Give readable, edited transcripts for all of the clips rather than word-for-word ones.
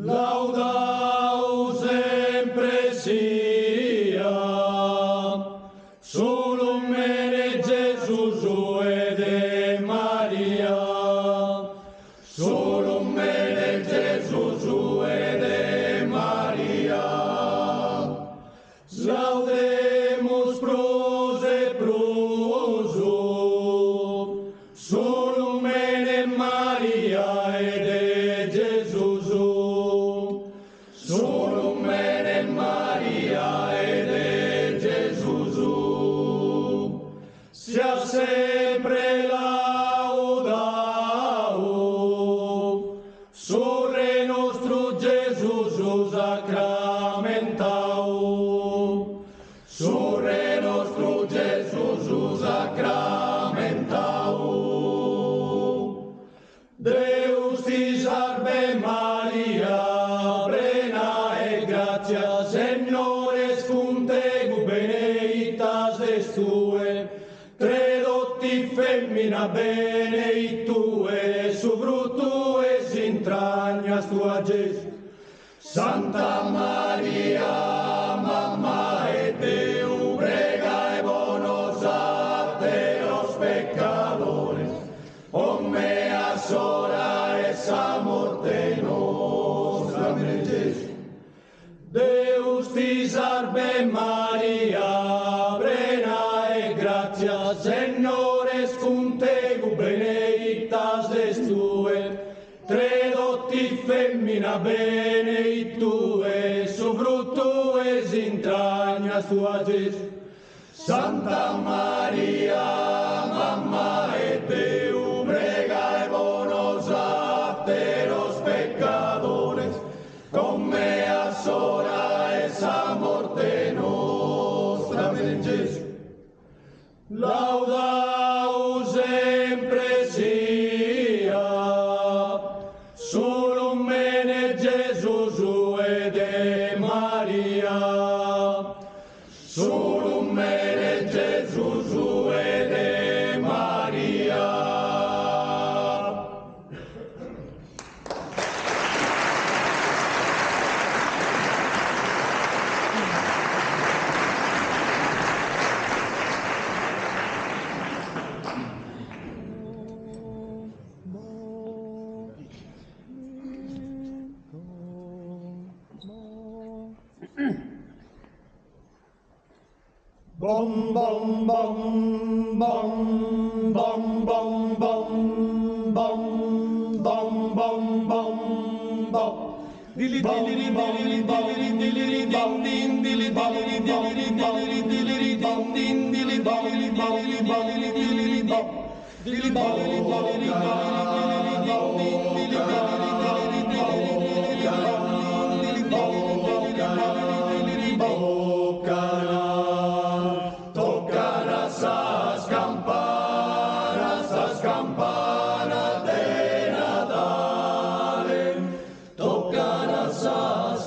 Laudau sempre sia, solo mene Gesù ed Maria, solo mene Gesù ed Maria. Laudemus pros e proso, solo mene Maria ed Gesù, solo mene Maria ed Gesù. Sia sempre laudao, Sore nostro Gesù sacramentao, Sore nostro Gesù sacramentao. Deus ti salve Maria, plena e gratia, Signore cum tegu, benedictas es tue, tre dotti femmina benedictue, su frutto es intragnas tua Gesù. Santa Maria, mamma e Deu, prega e bonos arte los pecadores, omneas hora esa morte nostra. Amen. Gesù. Deus ti salve Maria, plena e gratia, Signore cum tegu, benedictas es tue, tre dotti femmina benedictue, su frutto es intragnas tua Gesù. Santa Maria, mamma e Deu, prega e bonos arte los pecadores, omneas hora esa morte nostra. Amen. Gesù. Laudau sempre sia, solo mene Gesù ed Maria, solo mene Gesù ed Maria. Bom bom bom bom bom bom bom bom bom bom bom bom. Dili dili dili dili dili ding ding dili dili dili dili dili ding ding dili dili dili dili dili dong. Dili dili dili dili ding ding dili dili dili dili dili sas campanas de Natale, tocan sas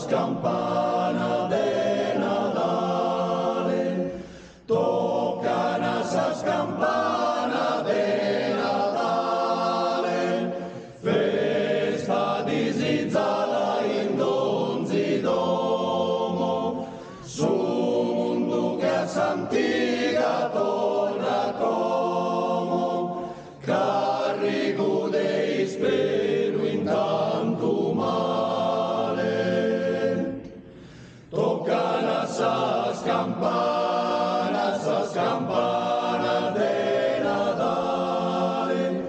campanas de Natale, tocan sas campanas de Natale, festa di zizzala in donzi domo, su s'antica torna como, carico dei spero in tanto male. Toccano sas campanas de Natale,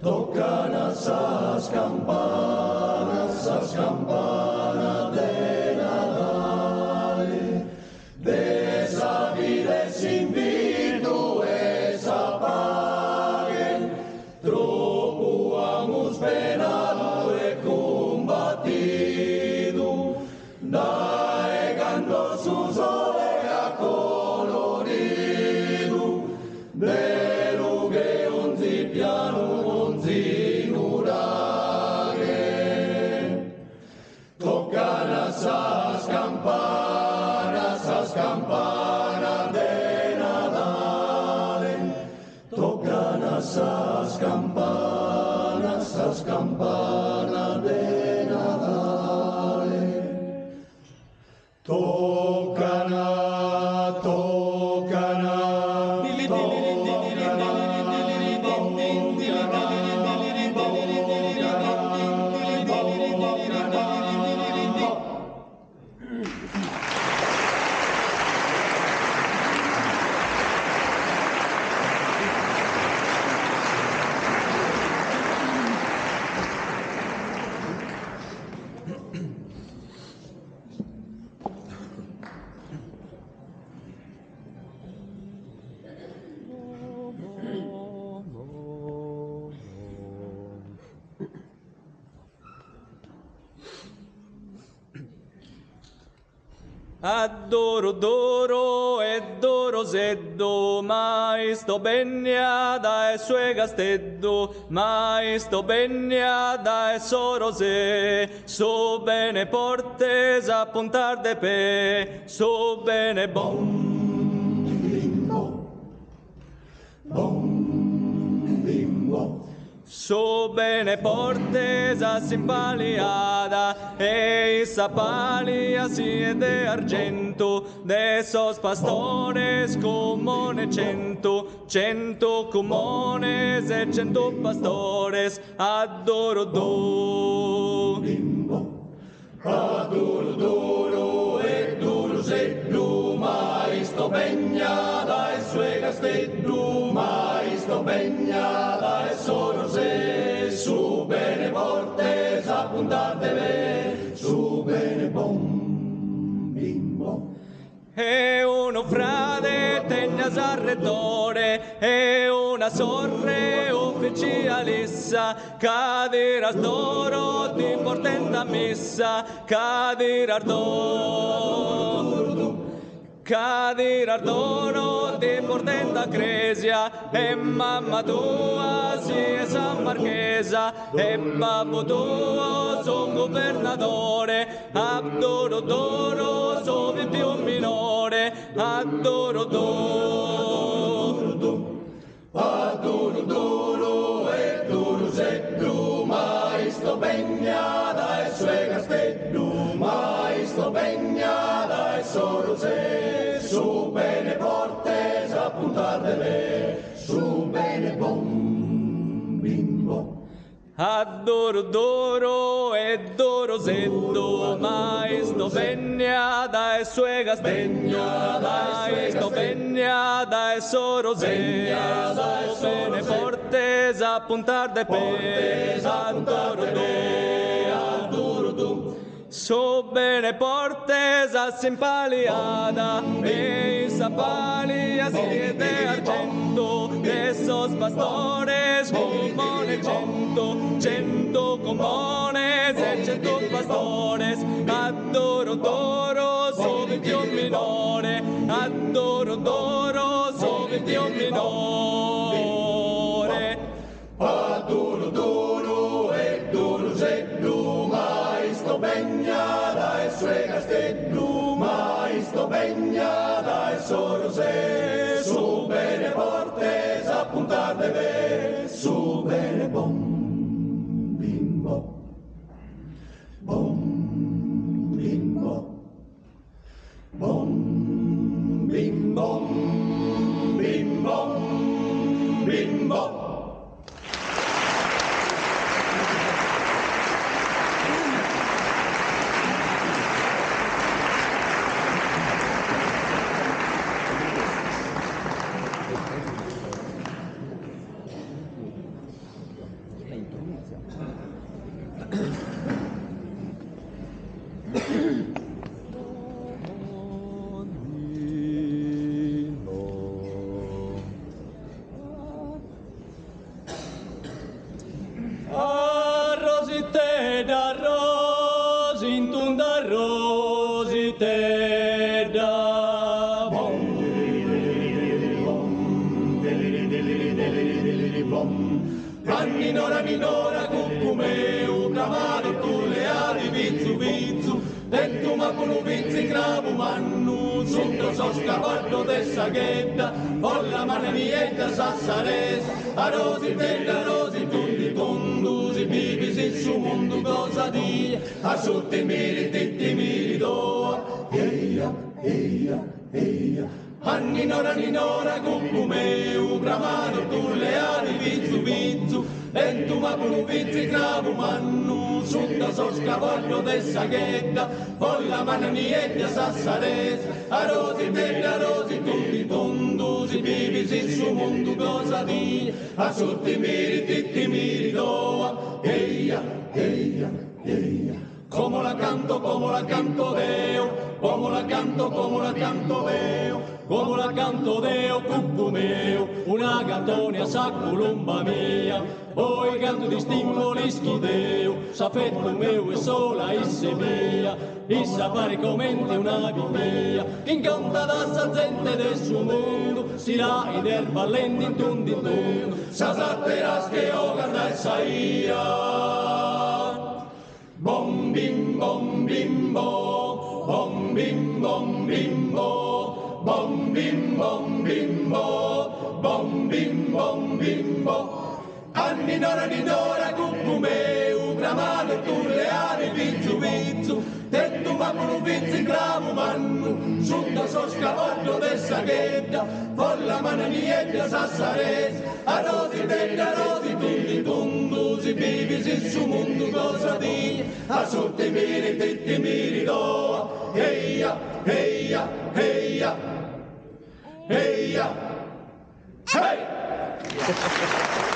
toccano sas campanas de Natale. Desa vide sin virtu esa paguen, troppo amus penado e combatido, naegando su sole a colorido, de lughe onzi piano onzi nuraghe. Toccano sas campanas de Natale, toccano sas campanas Adoro doro e doro seddo, mai sto begnada e sue gasteddo, mai sto begnada e soro se, so bene portes a puntar de pe, so bene bom bimbo, bom bimbo. So bene portes a simpaliada, e esa palia si è de argento, de esos pastores comone cento comunes e 100 pastores, adoro do. Adoro doro e doro seddu, mai sto begnada e sue gasteddu, mai sto begnada e soro se, su bene portes a puntar de ve, su bene bom bimbo. E uno frade tegnas al rettore, e una sorre ufficialissa, cadiras d'oro ti portenta missa, cadiras d'oro. Cadirar d'oro ti portenta Cresia, e mamma tua si è San Marchesa, e babbo tuo son governatore, adoro d'oro sono più minore, adoro d'oro. Adoro d'oro e d'oro seddu, mai sto begnada e sue gasteddu, mai sto begnada e soro se, su bene portes a puntar de ve, su bene bom bimbo. Adoro d'oro e d'oro seddo, mai sto begnada e sue gasteddu, mai sto begnada e soro se, so bene portes a puntar de pe, adoro do. So bene portes a simpaliada, e esa palia si è de argento, de esos pastores comone cento comunes e 100 pastores, adoro d'oro sono più minore, adoro d'oro sono più minore. Adoro d'oro e d'oro seddu, mai sto begnada e sue gasteddu, mai sto begnada e soro se, su bene portes a puntar de ve, su bene bom bimbo, bom bimbo, bom bimbo, bimbo, bimbo. Minora cuccumeu, cavalo tu le ali vizzu vizzu, dentro ma con un vizzi cravo mannu, sotto so scavallo de saghetta, con la mano nietta sassares, a rosi tutti condusi, bibisi su mondo cosa di, a sotto miri titti miri doa, eia, eia, eia. Ninora, cuccumeu, gramano tu le ali vizzu vizzu, dentro ma con un vizzi cravo mannu, sotto so scavallo de saghetta, con la mano nietta sassares, a rosi tutti condusi, bibisi su mondo cosa di, a sotto miri titti miri doa, eia, eia, eia. Como la canto Deo, como la canto Deo, come la canto deo cucco mio, una cantone a sacculumba mia, poi canto di stimoli schideo, s'affetto mio e sola isse mia, issa pare commente una mia, in canta da sa gente del suo mondo, si la in del ballenti in tun, sa satteras che o guarda e saia. Bom bim bom bimbo, bom bim bom bimbo, bom bim bom bimbo, bom bim bom bimbo. Anni d'ora cuccumeu, bramano tu le ali pizzu pizzu, tettu maccolo pizzi gravo mannu, sutta so scavotto de saghetta, folla mananietta sassarese, arrosi deglia rosi tutti tundu, si vivi si su mundu cosa di, a sotto i miri titti i miri doa, eia, eia, eia, eia, hey!